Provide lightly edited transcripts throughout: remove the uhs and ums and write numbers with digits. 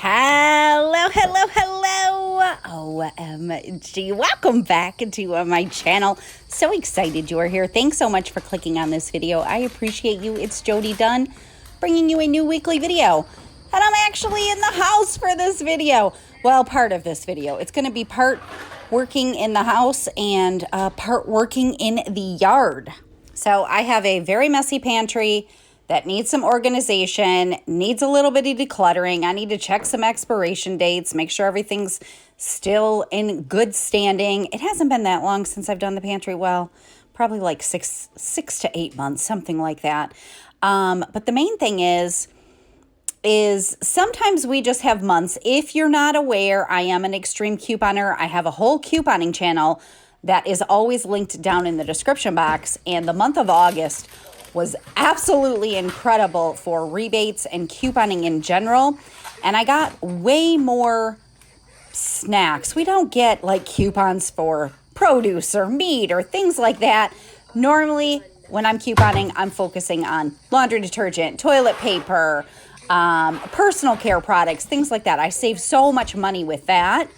Hello, hello, hello. OMG. Welcome back to my channel. So excited you are here. Thanks so much for clicking on this video. I appreciate you. It's Jody Dunn bringing you a new weekly video. And I'm actually in the house for this video. Well, part of this video. It's going to be part working in the house and part working in the yard. So I have a very messy pantry that needs some organization, needs a little bit of decluttering. I need to check some expiration dates, make sure everything's still in good standing. It hasn't been that long since I've done the pantry. Well, probably like six to 8 months, something like that. But the main thing is sometimes we just have months. If you're not aware, I am an extreme couponer. I have a whole couponing channel that is always linked down in the description box. And the month of August was absolutely incredible for rebates and couponing in general. And I got way more snacks. We don't get like coupons for produce or meat or things like that. Normally, when I'm couponing, I'm focusing on laundry detergent, toilet paper, personal care products, things like that. I save so much money with that.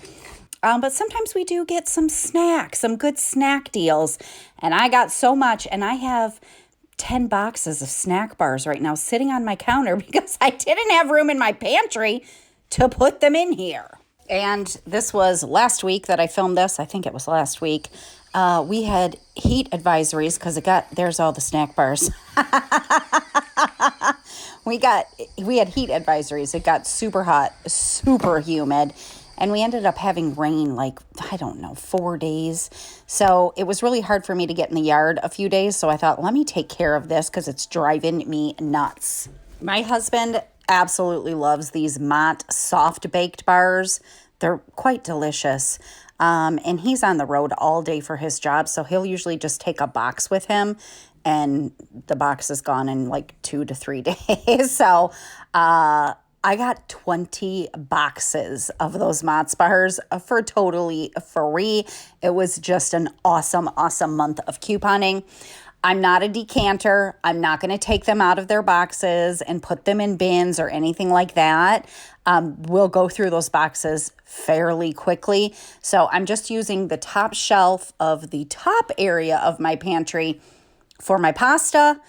But sometimes we do get some snacks, some good snack deals. And I got so much, and I have 10 boxes of snack bars right now sitting on my counter because I didn't have room in my pantry to put them in here. And this was last week that I filmed this. I think it was last week. We had heat advisories because there's all the snack bars. We had heat advisories. It got super hot, super humid. And we ended up having rain 4 days. So it was really hard for me to get in the yard a few days. So I thought, let me take care of this because it's driving me nuts. My husband absolutely loves these Mott soft baked bars. They're quite delicious. And he's on the road all day for his job. So he'll usually just take a box with him. And the box is gone in 2 to 3 days. So I got 20 boxes of those Mott's bars for totally free. It was just an awesome, awesome month of couponing. I'm not a decanter. I'm not going to take them out of their boxes and put them in bins or anything like that. We'll go through those boxes fairly quickly. So I'm just using the top shelf of the top area of my pantry for my pasta,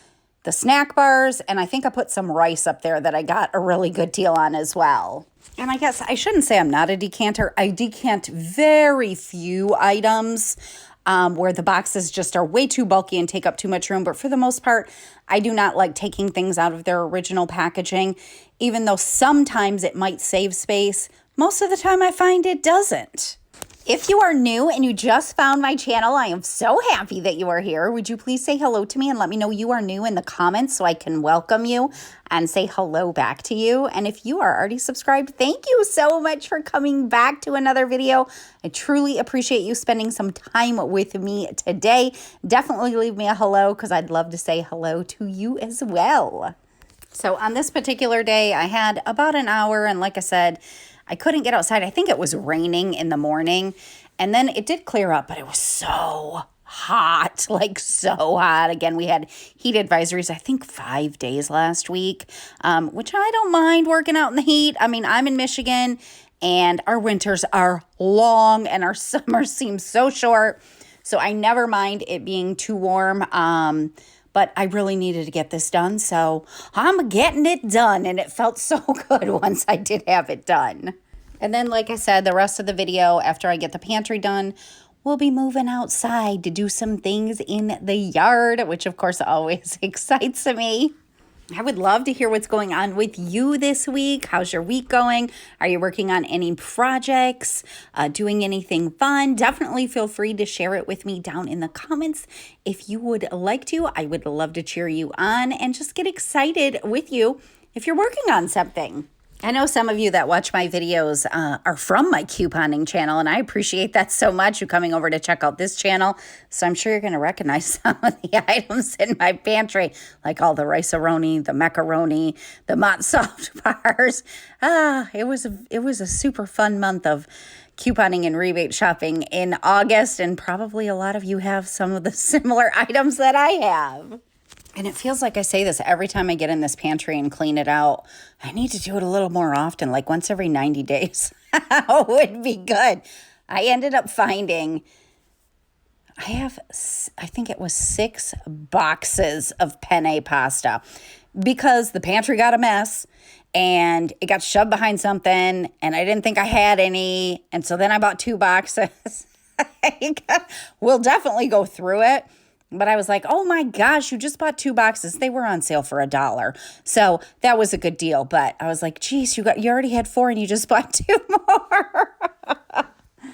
the snack bars, and I think I put some rice up there that I got a really good deal on as well. And I guess I shouldn't say I'm not a decanter. I decant very few items where the boxes just are way too bulky and take up too much room. But for the most part, I do not like taking things out of their original packaging, even though sometimes it might save space. Most of the time I find it doesn't. If you are new and you just found my channel, I am so happy that you are here. Would you please say hello to me and let me know you are new in the comments so I can welcome you and say hello back to you. And if you are already subscribed, thank you so much for coming back to another video. I truly appreciate you spending some time with me today. Definitely leave me a hello because I'd love to say hello to you as well. So on this particular day, I had about an hour, and like I said, I couldn't get outside. I think it was raining in the morning, and then it did clear up, but it was so hot, so hot. Again, we had heat advisories, I think 5 days last week, which I don't mind working out in the heat. I mean, I'm in Michigan, and our winters are long, and our summers seem so short, so I never mind it being too warm. But I really needed to get this done, so I'm getting it done, and it felt so good once I did have it done. And then, like I said, the rest of the video, after I get the pantry done, we'll be moving outside to do some things in the yard, which, of course, always excites me. I would love to hear what's going on with you this week. How's your week going? Are you working on any projects? Doing anything fun? Definitely feel free to share it with me down in the comments if you would like to. I would love to cheer you on and just get excited with you if you're working on something. I know some of you that watch my videos are from my couponing channel, and I appreciate that so much, you coming over to check out this channel. So I'm sure you're going to recognize some of the items in my pantry, like all the rice-a-roni, the macaroni, the Mott soft bars. It was a super fun month of couponing and rebate shopping in August, and probably a lot of you have some of the similar items that I have. And it feels like I say this every time I get in this pantry and clean it out. I need to do it a little more often, like once every 90 days. Would be good. I ended up finding, I think it was 6 boxes of penne pasta because the pantry got a mess and it got shoved behind something and I didn't think I had any. And so then I bought 2 boxes. We'll definitely go through it. But I was like, oh my gosh, you just bought 2 boxes. They were on sale for $1. So that was a good deal. But I was like, geez, you already had 4 and you just bought 2 more.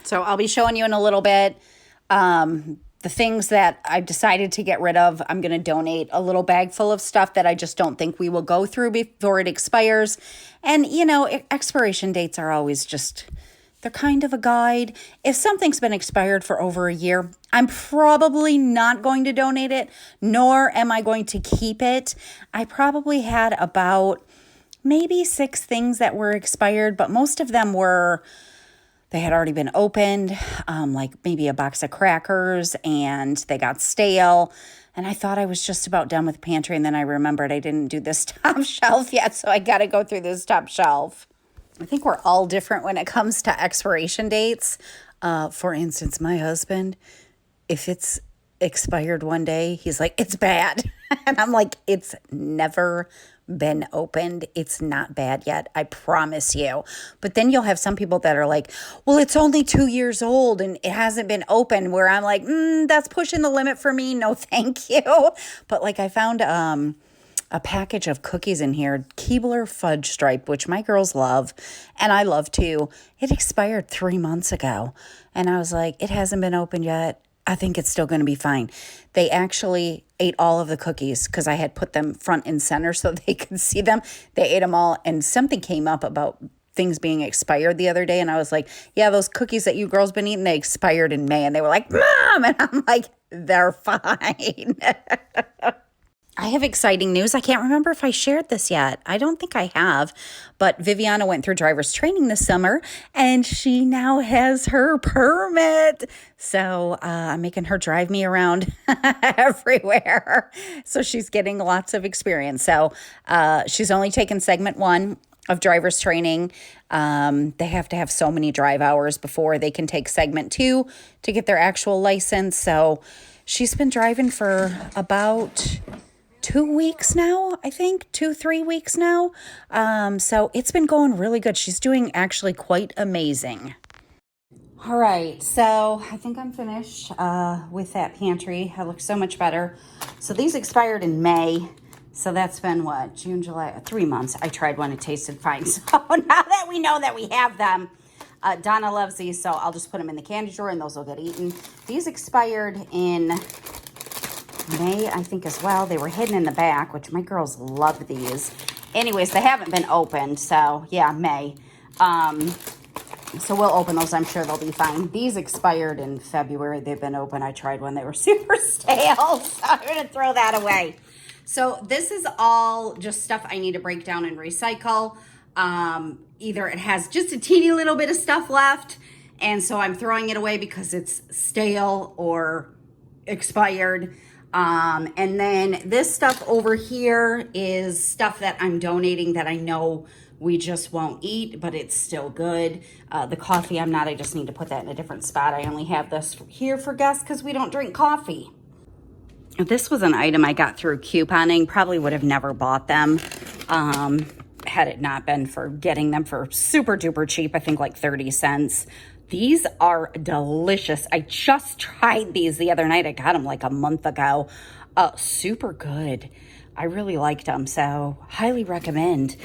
So I'll be showing you in a little bit the things that I've decided to get rid of. I'm going to donate a little bag full of stuff that I just don't think we will go through before it expires. And, expiration dates are always just... they're kind of a guide. If something's been expired for over a year, I'm probably not going to donate it, nor am I going to keep it. I probably had about maybe 6 things that were expired, but most of them they had already been opened, like maybe a box of crackers, and they got stale. And I thought I was just about done with the pantry, and then I remembered I didn't do this top shelf yet, so I got to go through this top shelf. I think we're all different when it comes to expiration dates. For instance, my husband, if it's expired one day, he's like, it's bad. And I'm like, it's never been opened. It's not bad yet. I promise you. But then you'll have some people that are like, well, it's only 2 years old and it hasn't been opened, where I'm like, that's pushing the limit for me. No, thank you. But like I found a package of cookies in here, Keebler Fudge Stripe, which my girls love, and I love too. It expired 3 months ago, and I was like, it hasn't been opened yet. I think it's still going to be fine. They actually ate all of the cookies because I had put them front and center so they could see them. They ate them all, and something came up about things being expired the other day, and I was like, yeah, those cookies that you girls been eating, they expired in May. And they were like, Mom! And I'm like, they're fine. I have exciting news. I can't remember if I shared this yet. I don't think I have, but Viviana went through driver's training this summer and she now has her permit. So I'm making her drive me around everywhere. So she's getting lots of experience. So she's only taken segment 1 of driver's training. They have to have so many drive hours before they can take segment 2 to get their actual license. So she's been driving for about 2 weeks now, I think, 2-3 weeks now. So it's been going really good. She's doing actually quite amazing. All right, so I think I'm finished with that pantry. It looks so much better. So these expired in May. So that's been what, June, July, 3 months. I tried one, it tasted fine. So now that we know that we have them, Donna loves these, so I'll just put them in the candy drawer and those will get eaten. These expired in May, I think, as well. They were hidden in the back, which my girls love these. Anyways, they haven't been opened, so yeah, May. So we'll open those. I'm sure they'll be fine. These expired in February. They've been open. I tried one. They were super stale, so I'm going to throw that away. So this is all just stuff I need to break down and recycle. Either it has just a teeny little bit of stuff left, and so I'm throwing it away because it's stale or expired. And then this stuff over here is stuff that I'm donating that I know we just won't eat, but it's still good. The coffee, I just need to put that in a different spot. I only have this here for guests because we don't drink coffee. This was an item I got through couponing. Probably would have never bought them had it not been for getting them for super duper cheap. I think like 30 cents. These are delicious. I just tried these the other night. I got them like a month ago. Super good. I really liked them, so highly recommend.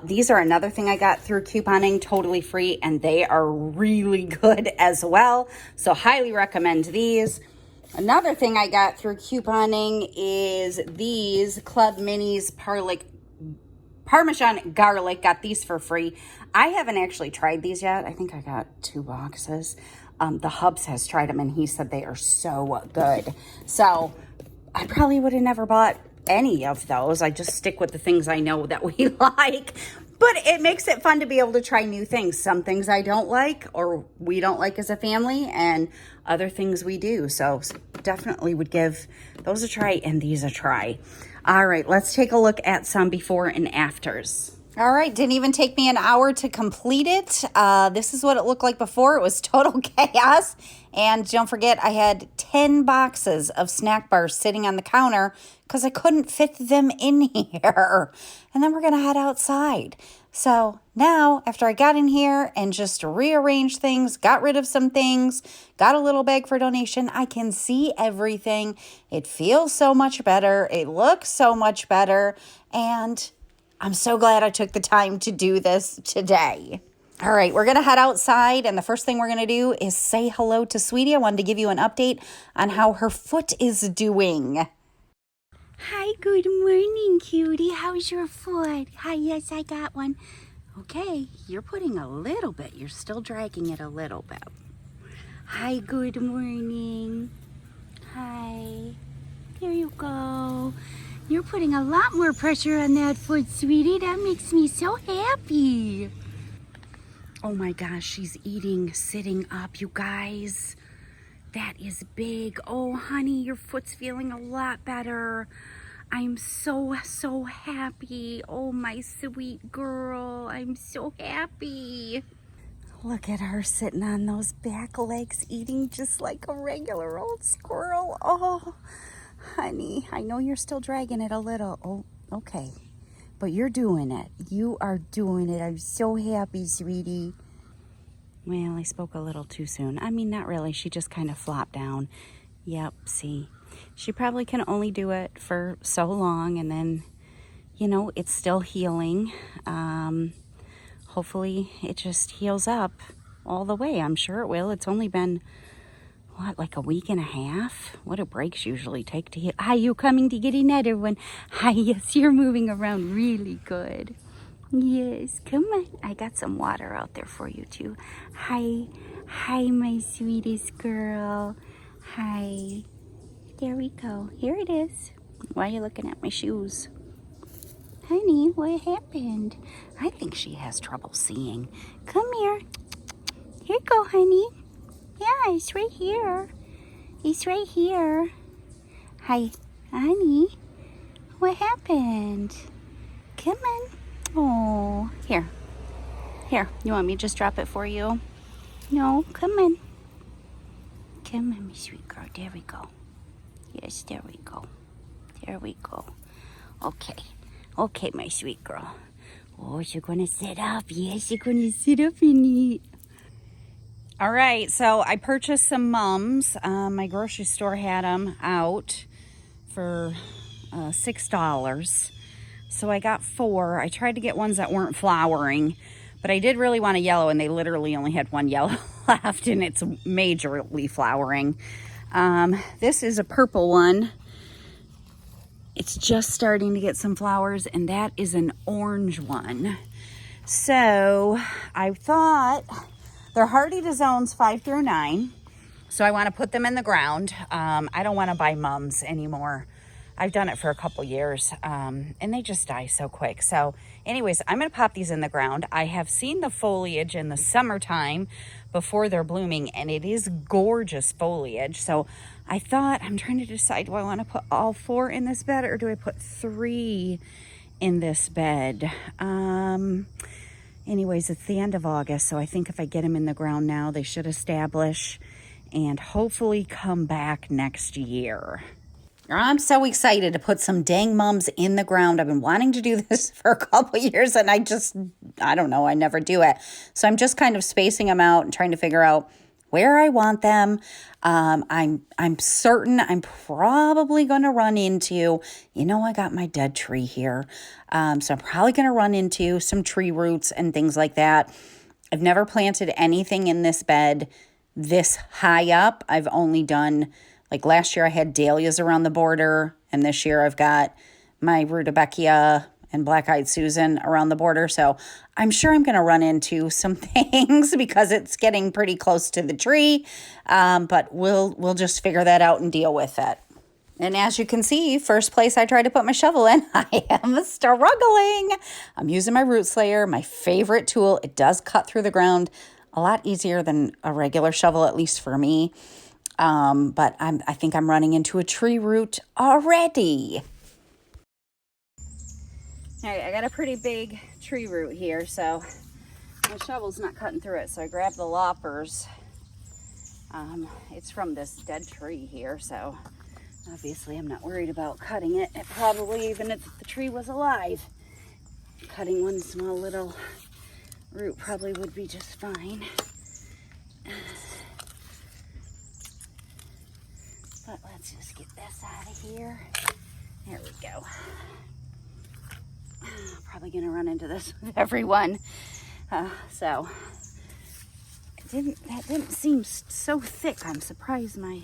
These are another thing I got through couponing, totally free, and they are really good as well. So highly recommend these. Another thing I got through couponing is these Club Minis Parmesan garlic. Got these for free. I haven't actually tried these yet. I think I got 2 boxes. The Hubs has tried them and he said they are so good. So I probably would have never bought any of those. I just stick with the things I know that we like. But it makes it fun to be able to try new things. Some things I don't like or we don't like as a family, and other things we do. So definitely would give those a try and these a try. All right, let's take a look at some before and afters. All right, didn't even take me an hour to complete it. This is what it looked like before. It was total chaos. And don't forget, I had 10 boxes of snack bars sitting on the counter because I couldn't fit them in here. And then we're going to head outside. So now, after I got in here and just rearranged things, got rid of some things, got a little bag for donation, I can see everything. It feels so much better. It looks so much better. And I'm so glad I took the time to do this today. All right, we're going to head outside, and the first thing we're going to do is say hello to Sweetie. I wanted to give you an update on how her foot is doing. Hi, good morning, cutie. How's your foot? Hi, yes, I got one. Okay, you're putting a little bit. You're still dragging it a little bit. Hi, good morning. Hi. There you go. You're putting a lot more pressure on that foot, sweetie. That makes me so happy. Oh my gosh, she's eating sitting up, you guys. That is big. Oh, honey, your foot's feeling a lot better. I'm so happy. Oh, my sweet girl. I'm so happy. Look at her sitting on those back legs, eating just like a regular old squirrel. Oh, honey, I know you're still dragging it a little. Oh, okay. But you're doing it. You are doing it. I'm so happy, sweetie. Well, I spoke a little too soon. I mean, not really. She just kind of flopped down. Yep, see. She probably can only do it for so long, and then, you know, it's still healing. Hopefully it just heals up all the way. I'm sure it will. It's only been, what, like a week and a half? What do breaks usually take to heal? Hi, you coming to get another one? Hi, yes, you're moving around really good. Yes, come on. I got some water out there for you, too. Hi. Hi, my sweetest girl. Hi. There we go. Here it is. Why are you looking at my shoes? Honey, what happened? I think she has trouble seeing. Come here. Here you go, honey. Yeah, it's right here. It's right here. Hi, honey. What happened? Come on. Oh, here. Here, you want me to just drop it for you? No, come on. Come on, my sweet girl. There we go. Yes, there we go. There we go. Okay. Okay, my sweet girl. Oh, you're going to sit up. Yes, you're going to sit up and eat. All right, so I purchased some mums. My grocery store had them out for $6. So I got 4. I tried to get ones that weren't flowering, but I did really want a yellow, and they literally only had one yellow left, and it's majorly flowering. This is a purple one. It's just starting to get some flowers, and that is an orange one. So I thought they're hardy to zones 5 through 9. So I want to put them in the ground. I don't want to buy mums anymore. I've done it for a couple years, and they just die so quick. So anyways, I'm going to pop these in the ground. I have seen the foliage in the summertime before they're blooming, and it is gorgeous foliage. So I thought, I'm trying to decide, do I want to put all 4 in this bed, or do I put 3 in this bed? Anyways, it's the end of August, so I think if I get them in the ground now, they should establish and hopefully come back next year. I'm so excited to put some dang mums in the ground. I've been wanting to do this for a couple years, and I don't know, I never do it. So I'm just kind of spacing them out and trying to figure out where I want them. I'm certain I'm probably going to run into, I got my dead tree here. So I'm probably going to run into some tree roots and things like that. I've never planted anything in this bed this high up. I've only done, like last year I had dahlias around the border, and this year I've got my rudbeckia and black-eyed Susan around the border. So I'm sure I'm going to run into some things because it's getting pretty close to the tree. But we'll just figure that out and deal with it. And as you can see, first place I tried to put my shovel in, I am struggling. I'm using my root slayer, my favorite tool. It does cut through the ground a lot easier than a regular shovel, at least for me. But I think I'm running into a tree root already. All right, I got a pretty big tree root here, so my shovel's not cutting through it. So I grabbed the loppers. It's from this dead tree here, so obviously I'm not worried about cutting it. It probably, even if the tree was alive, cutting one small little root probably would be just fine. But let's just get this out of here. There we go. Probably gonna run into this with everyone. So that didn't seem so thick. I'm surprised my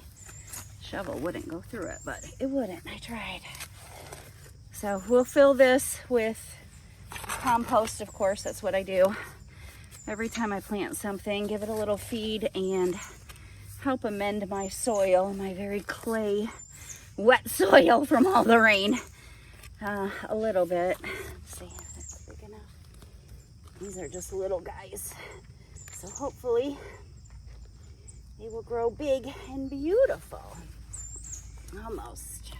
shovel wouldn't go through it, but it wouldn't. I tried. So we'll fill this with compost, of course. That's what I do every time I plant something. Give it a little feed and help amend my soil, my very clay, wet soil from all the rain, a little bit. Let's see if that's big enough. These are just little guys, so hopefully they will grow big and beautiful. Almost.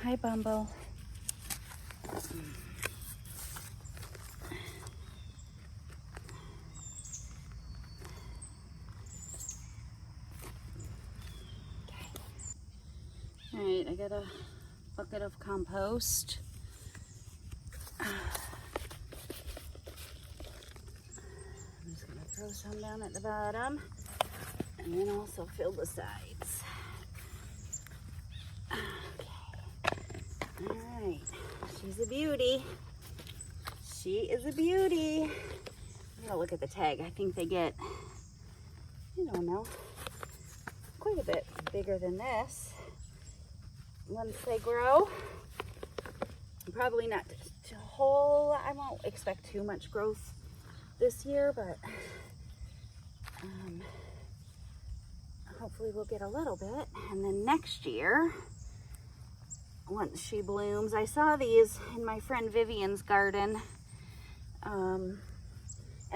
Hi, Bumble. All right, I got a bucket of compost. I'm just gonna throw some down at the bottom and then also fill the sides. Okay. All right, she's a beauty. She is a beauty. I'm gonna look at the tag. I think they get, I don't know, quite a bit bigger than this once they grow. Probably not a whole, I won't expect too much growth this year, but hopefully we'll get a little bit. And then next year, once she blooms, I saw these in my friend Vivian's garden, and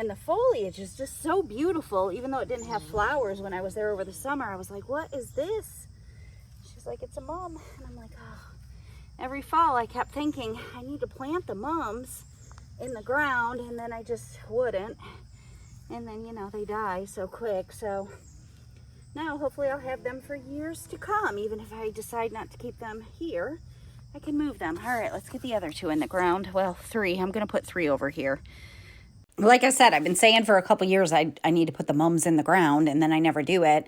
the foliage is just so beautiful. Even though it didn't have flowers when I was there over the summer, I was like, what is this? She's like, it's a mum. And I'm like, oh. Every fall I kept thinking I need to plant the mums in the ground, and then I just wouldn't. And then, you know, they die so quick. So now hopefully I'll have them for years to come. Even if I decide not to keep them here, I can move them. All right, let's get the other two in the ground. Well, 3. I'm going to put 3 over here. Like I said, I've been saying for a couple years I need to put the mums in the ground, and then I never do it.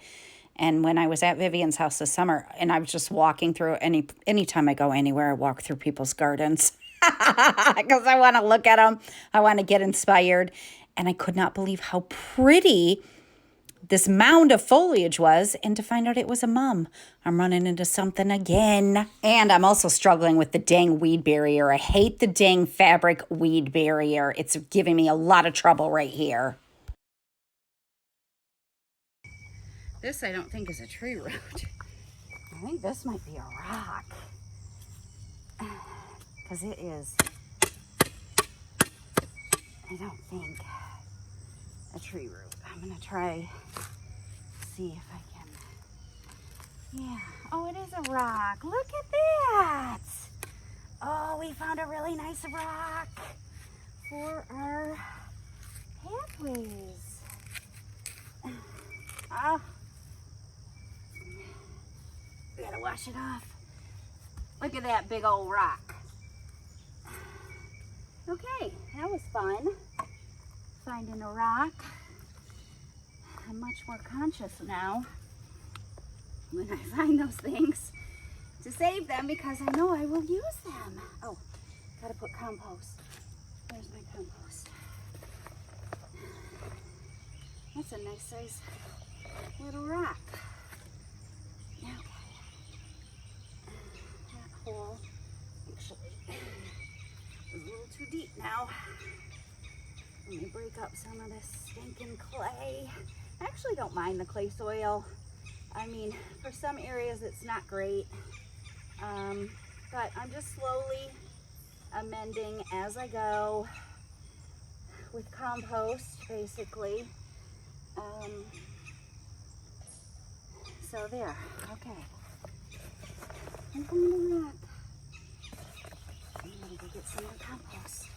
And when I was at Vivian's house this summer, and I was just walking through, anytime I go anywhere, I walk through people's gardens because I want to look at them. I want to get inspired. And I could not believe how pretty this mound of foliage was, and to find out it was a mum. I'm running into something again. And I'm also struggling with the dang weed barrier. I hate the dang fabric weed barrier. It's giving me a lot of trouble right here. This I don't think is a tree root. I think this might be a rock. Because it is, I don't think, a tree root. I'm going to try, see if I can. Yeah. Oh, it is a rock. Look at that. Oh, we found a really nice rock for our pathways. Oh. We gotta wash it off. Look at that big old rock. Okay, that was fun. Finding a rock. I'm much more conscious now when I find those things to save them, because I know I will use them. Oh, gotta put compost. Where's my compost? That's a nice size little rock. Okay. That hole, actually, pick up some of this stinking clay. I actually don't mind the clay soil. I mean, for some areas it's not great, but I'm just slowly amending as I go with compost, basically. So there, okay. I'm going to rock. I'm gonna go get some more compost.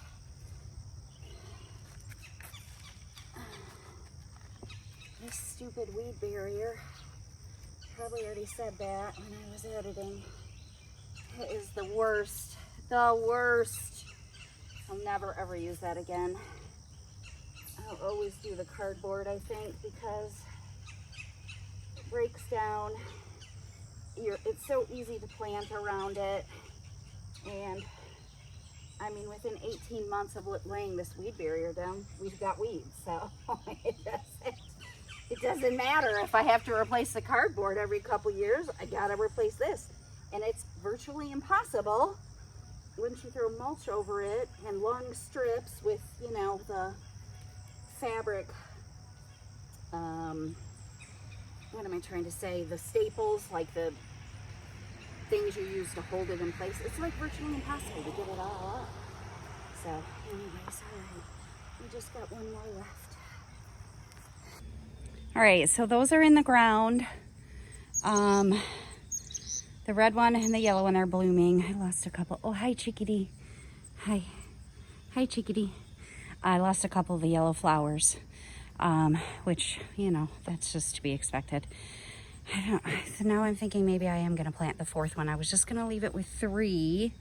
This stupid weed barrier, probably already said that when I was editing. It is the worst, the worst. I'll never ever use that again. I'll always do the cardboard, I think, because it breaks down. It's so easy to plant around it. And I mean, within 18 months of laying this weed barrier down, we've got weeds. So it doesn't matter if I have to replace the cardboard every couple years. I gotta replace this. And it's virtually impossible once you throw mulch over it and long strips with, you know, the fabric, what am I trying to say? The staples, like the things you use to hold it in place. It's like virtually impossible to get it all up. So anyways, all right, we just got one more left. All right, so those are in the ground. The red one and the yellow one are blooming. I lost a couple. Oh, hi, chickadee. Hi. Hi, chickadee. I lost a couple of the yellow flowers, which, you know, that's just to be expected. So now I'm thinking maybe I am going to plant the fourth one. I was just going to leave it with 3.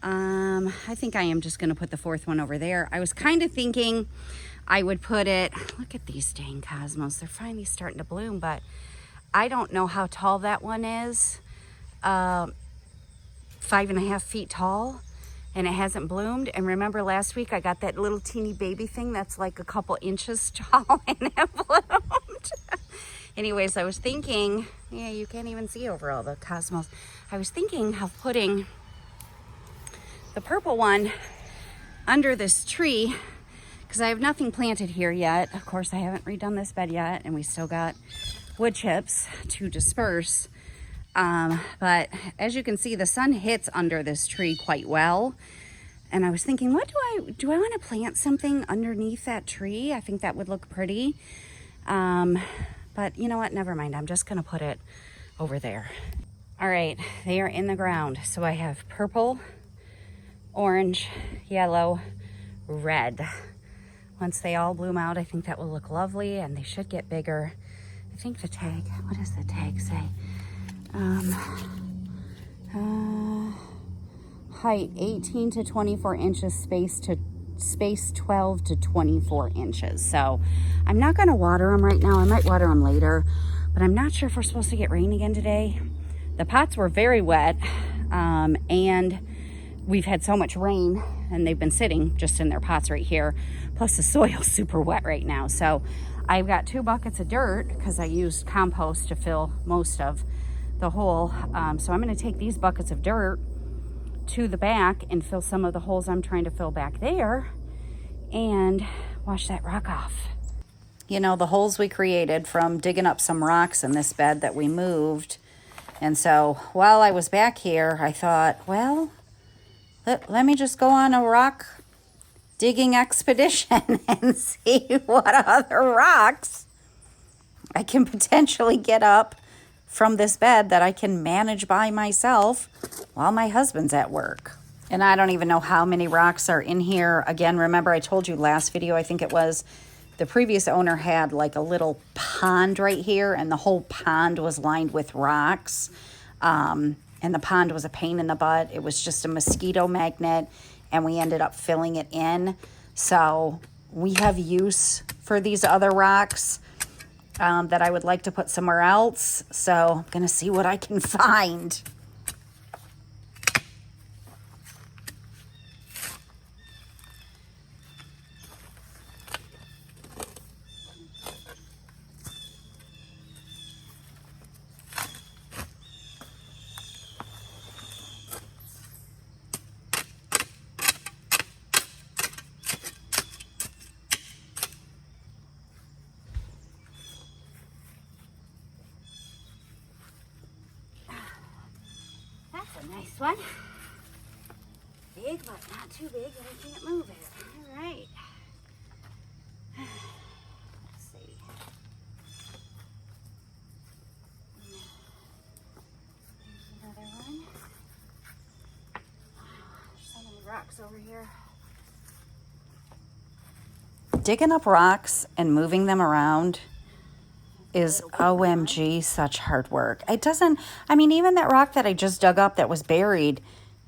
I think I am just going to put the fourth one over there. I was kind of thinking I would put it, look at these dang cosmos. They're finally starting to bloom, but I don't know how tall that one is. 5.5 feet tall, and it hasn't bloomed. And remember last week I got that little teeny baby thing that's like a couple inches tall and it bloomed. Anyways, I was thinking, yeah, you can't even see over all the cosmos. I was thinking of putting the purple one under this tree because I have nothing planted here yet. Of course, I haven't redone this bed yet, and we still got wood chips to disperse. But as you can see, the sun hits under this tree quite well. And I was thinking, what do I want to plant something underneath that tree? I think that would look pretty. But you know what? Never mind. I'm just going to put it over there. All right. They are in the ground. So I have purple, orange, yellow, red. Once they all bloom out, I think that will look lovely, and they should get bigger. I think the tag, what does the tag say? Height 18 to 24 inches, space 12 to 24 inches. So I'm not going to water them right now. I might water them later, but I'm not sure if we're supposed to get rain again today. The pots were very wet, and we've had so much rain, and they've been sitting just in their pots right here. Plus the soil's super wet right now. So I've got 2 buckets of dirt because I used compost to fill most of the hole. So I'm going to take these buckets of dirt to the back and fill some of the holes I'm trying to fill back there and wash that rock off. You know, the holes we created from digging up some rocks in this bed that we moved. And so while I was back here, I thought, well, let me just go on a rock digging expedition and see what other rocks I can potentially get up from this bed that I can manage by myself while my husband's at work. And I don't even know how many rocks are in here. Again, remember I told you last video, I think it was, the previous owner had like a little pond right here, and the whole pond was lined with rocks. And the pond was a pain in the butt. It was just a mosquito magnet, and we ended up filling it in. So we have use for these other rocks that I would like to put somewhere else. So I'm going to see what I can find. one. Big, but not too big that I can't move it. All right. Let's see. There's another one. Wow, there's so many rocks over here. Digging up rocks and moving them around is OMG such hard work. It doesn't, I mean, even that rock that I just dug up that was buried,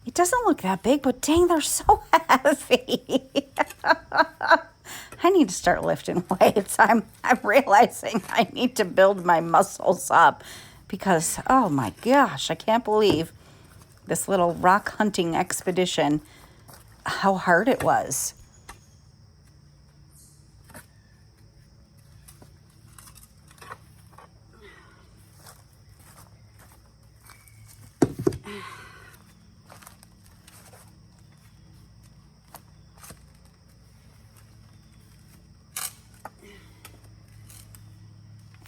it doesn't look that big, but dang, they're so heavy. I need to start lifting weights. I'm realizing I need to build my muscles up because, oh my gosh, I can't believe this little rock hunting expedition, how hard it was.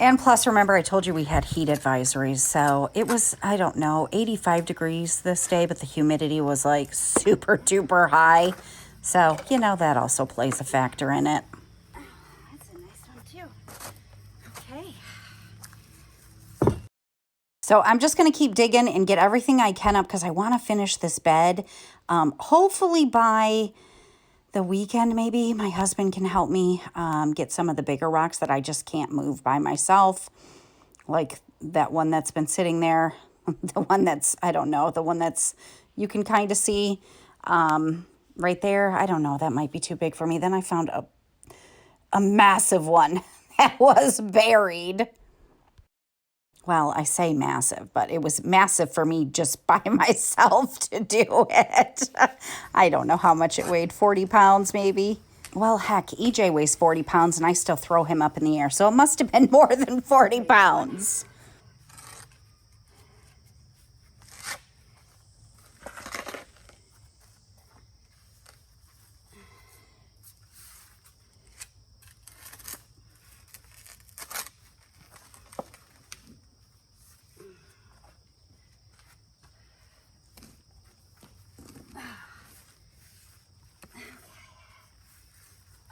And plus, remember, I told you we had heat advisories. So it was, I don't know, 85 degrees this day, but the humidity was like super duper high. So, you know, that also plays a factor in it. Oh, that's a nice one too. Okay. So I'm just going to keep digging and get everything I can up because I want to finish this bed. Hopefully by the weekend, maybe my husband can help me get some of the bigger rocks that I just can't move by myself. Like that one that's been sitting there. The one that's, I don't know, the one that's, you can kind of see right there. I don't know, that might be too big for me. Then I found a massive one that was buried. Well, I say massive, but it was massive for me just by myself to do it. I don't know how much it weighed, 40 pounds maybe. Well, heck, EJ weighs 40 pounds and I still throw him up in the air. So it must have been more than 40 pounds.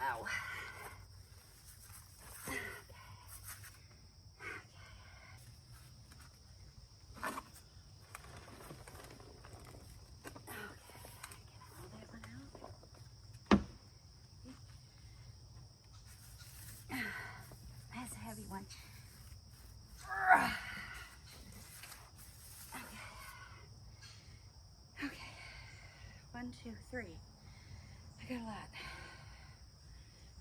Ow. That's a heavy one. Okay. 1, 2, 3. I got a lot.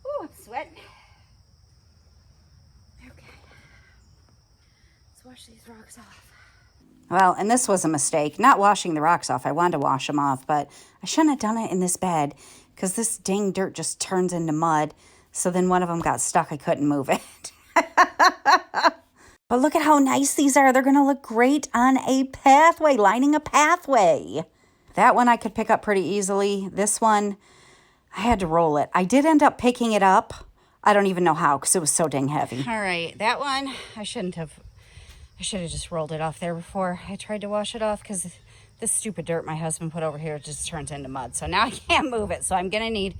Ooh, I'm sweating. Okay. Let's wash these rocks off. Well, and this was a mistake. Not washing the rocks off. I wanted to wash them off, but I shouldn't have done it in this bed because this dang dirt just turns into mud. So then one of them got stuck. I couldn't move it. But look at how nice these are. They're going to look great on a pathway, lining a pathway. That one I could pick up pretty easily. This one, I had to roll it. I did end up picking it up. I don't even know how because it was so dang heavy. All right, that one, I should have just rolled it off there before I tried to wash it off because this stupid dirt my husband put over here just turns into mud. So now I can't move it. So I'm going to need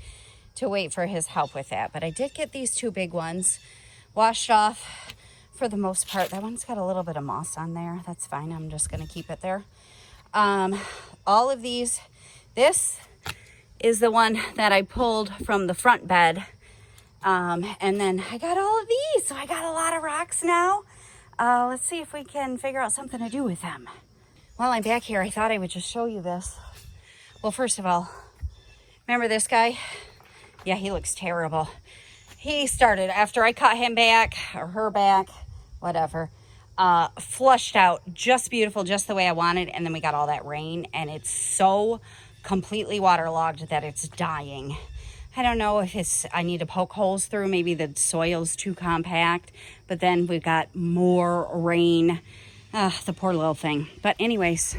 to wait for his help with that. But I did get these 2 big ones washed off for the most part. That one's got a little bit of moss on there. That's fine. I'm just going to keep it there. All of these, this is the one that I pulled from the front bed. And then I got all of these. So I got a lot of rocks now. Let's see if we can figure out something to do with them. While I'm back here, I thought I would just show you this. Well, first of all, remember this guy? Yeah, he looks terrible. He started after I cut him back or her back, whatever, flushed out just beautiful, just the way I wanted. And then we got all that rain and it's so completely waterlogged that it's dying. I don't know if I need to poke holes through. Maybe the soil's too compact. But then we've got more rain. The poor little thing. But anyways,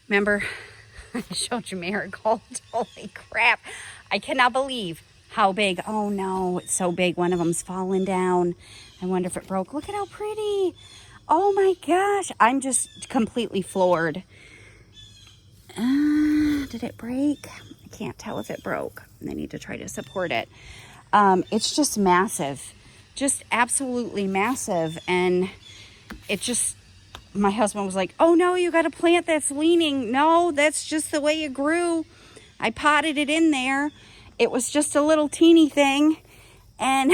remember I showed you Marigold? Holy crap. I cannot believe how big. Oh no, it's so big. One of them's falling down. I wonder if it broke. Look at how pretty. Oh my gosh. I'm just completely floored. Did it break? I can't tell if it broke. I need to try to support it. It's just massive, just absolutely massive. And it just, my husband was like, oh no, you got a plant that's leaning. No, that's just the way it grew. I potted it in there. It was just a little teeny thing. And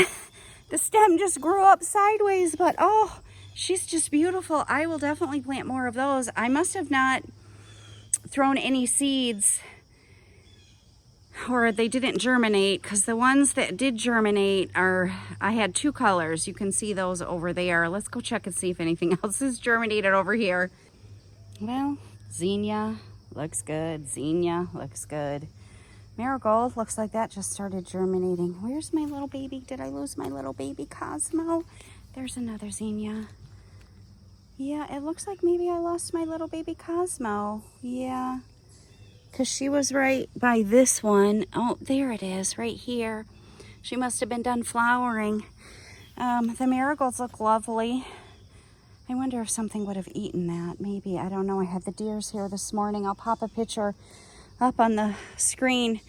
the stem just grew up sideways. But oh, she's just beautiful. I will definitely plant more of those. I must have not thrown any seeds, or they didn't germinate, because the ones that did germinate are, I had 2 colors. You can see those over there. Let's go check and see if anything else is germinated over here. Well, zinnia looks good. Zinnia looks good. Marigold looks like that just started germinating. Where's my little baby? Did I lose my little baby Cosmo? There's another zinnia. Yeah, it looks like maybe I lost my little baby Cosmo. Yeah, because she was right by this one. Oh, there it is, right here. She must have been done flowering. The marigolds look lovely. I wonder if something would have eaten that. Maybe, I don't know. I had the deers here this morning. I'll pop a picture up on the screen.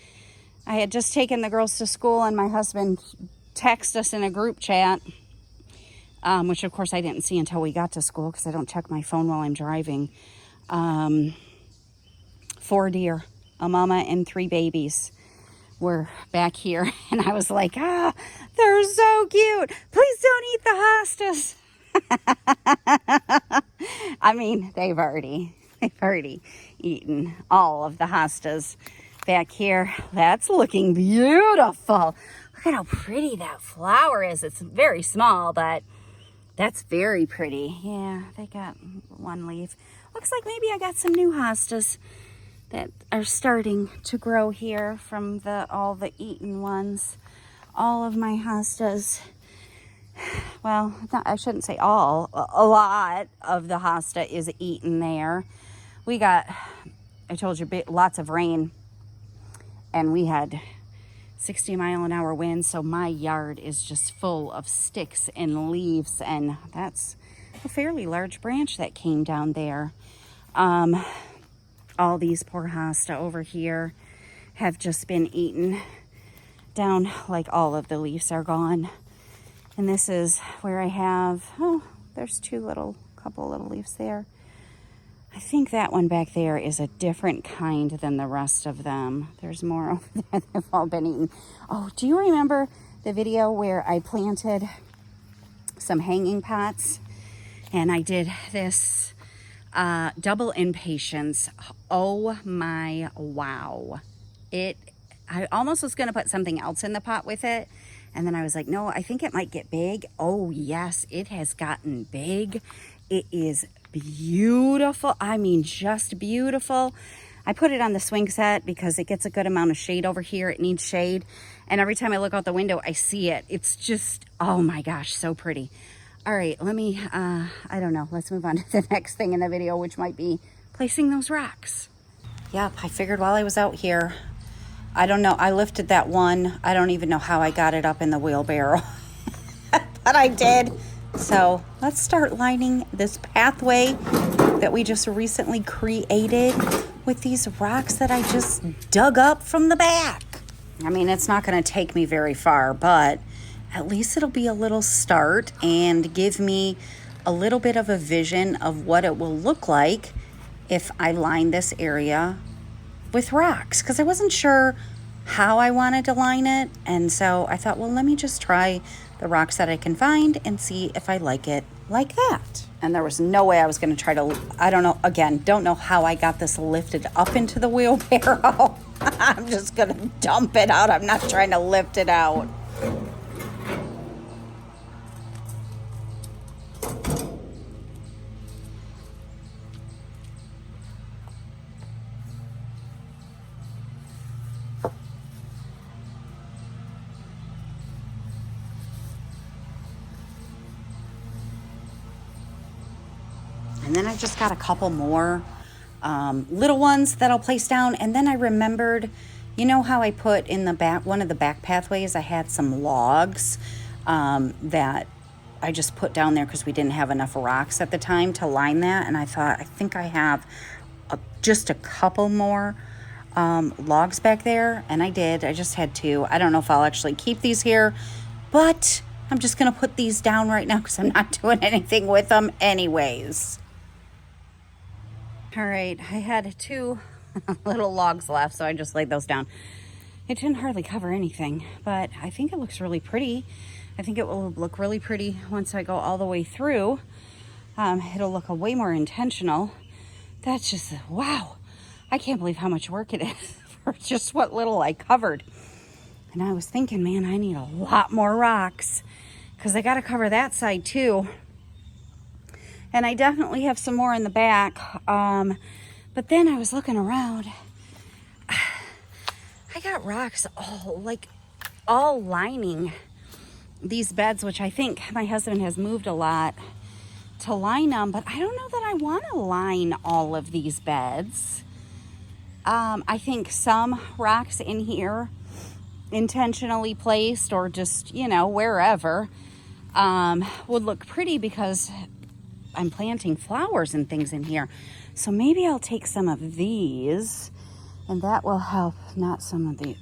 I had just taken the girls to school, and my husband texted us in a group chat, which of course I didn't see until we got to school, because I don't check my phone while I'm driving. 4 deer, a mama and 3 babies were back here. And I was like, ah, they're so cute. Please don't eat the hostas. I mean, they've already eaten all of the hostas back here. That's looking beautiful. Look at how pretty that flower is. It's very small, but that's very pretty. Yeah, they got 1 leaf. Looks like maybe I got some new hostas that are starting to grow here from all the eaten ones. All of my hostas, well, I shouldn't say all, a lot of the hosta is eaten there. We got, I told you, lots of rain, and we had 60-mile-an-hour winds, so my yard is just full of sticks and leaves, and that's a fairly large branch that came down there. All these poor hosta over here have just been eaten down, like all of the leaves are gone. And this is where I have, oh, there's couple little leaves there. I think that one back there is a different kind than the rest of them. There's more over there that have all been eaten. Oh, do you remember the video where I planted some hanging pots? And I did this double impatiens. Oh my, wow. I almost was going to put something else in the pot with it. And then I was like, no, I think it might get big. Oh yes, it has gotten big. It is beautiful. I mean, just beautiful. I put it on the swing set because it gets a good amount of shade over here. It needs shade. And every time I look out the window, I see it. It's just, oh my gosh, so pretty. All right, let me, I don't know. Let's move on to the next thing in the video, which might be placing those rocks. Yep, I figured while I was out here, I don't know, I lifted that one. I don't even know how I got it up in the wheelbarrow, but I did. So let's start lining this pathway that we just recently created with these rocks that I just dug up from the back. I mean, it's not going to take me very far, but at least it'll be a little start and give me a little bit of a vision of what it will look like if I line this area with rocks, because I wasn't sure how I wanted to line it. And so I thought, well, let me just try the rocks that I can find and see if I like it like that. And there was no way I was going to try to, I don't know, again, don't know how I got this lifted up into the wheelbarrow. I'm just going to dump it out. I'm not trying to lift it out. And then I just got a couple more little ones that I'll place down. And then I remembered, you know how I put in the back, one of the back pathways, I had some logs that I just put down there because we didn't have enough rocks at the time to line that. And I thought, I think I have just a couple more logs back there, and I did. I just had 2. I don't know if I'll actually keep these here, but I'm just going to put these down right now because I'm not doing anything with them anyways. All right, I had 2 little logs left, so I just laid those down. It didn't hardly cover anything, but I think it looks really pretty. I think it will look really pretty once I go all the way through. It'll look way more intentional. That's just, wow. I can't believe how much work it is for just what little I covered. And I was thinking, man, I need a lot more rocks because I got to cover that side too. And I definitely have some more in the back. But then I was looking around. I got rocks all lining these beds, which I think my husband has moved a lot to line them, but I don't know that I want to line all of these beds. I think some rocks in here, intentionally placed or just, wherever, would look pretty because I'm planting flowers and things in here. So maybe I'll take some of these, and that will help. Not some of the,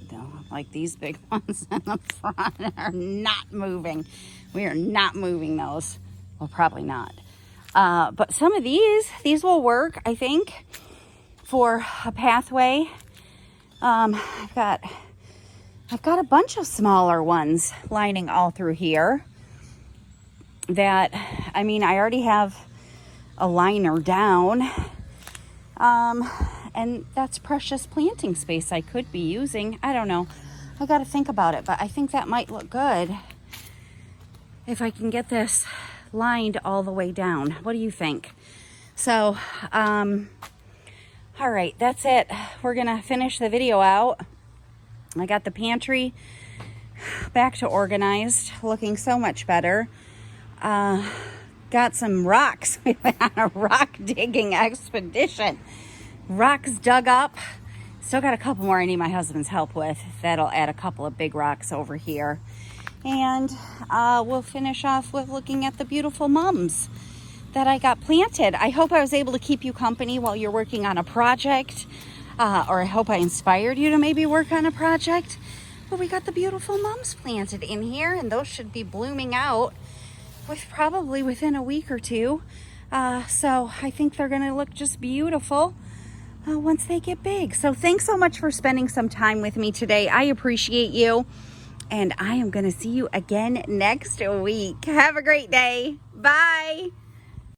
like these big ones in the front are not moving. We are not moving those. Well, probably not. But some of these will work, I think, for a pathway. I've got a bunch of smaller ones lining all through here that, I already have a liner down. And that's precious planting space I could be using. I don't know. I got to think about it, but I think that might look good if I can get this lined all the way down. What do you think? So, all right, that's it. We're going to finish the video out. I got the pantry back to organized, looking so much better. Got some rocks. We went on a rock digging expedition. Rocks dug up. Still got a couple more I need my husband's help with. That'll add a couple of big rocks over here. And we'll finish off with looking at the beautiful mums that I got planted. I hope I was able to keep you company while you're working on a project. Or I hope I inspired you to maybe work on a project. But we got the beautiful mums planted in here, and those should be blooming out probably within a week or 2. So I think they're going to look just beautiful once they get big. So thanks so much for spending some time with me today. I appreciate you. And I am going to see you again next week. Have a great day. Bye.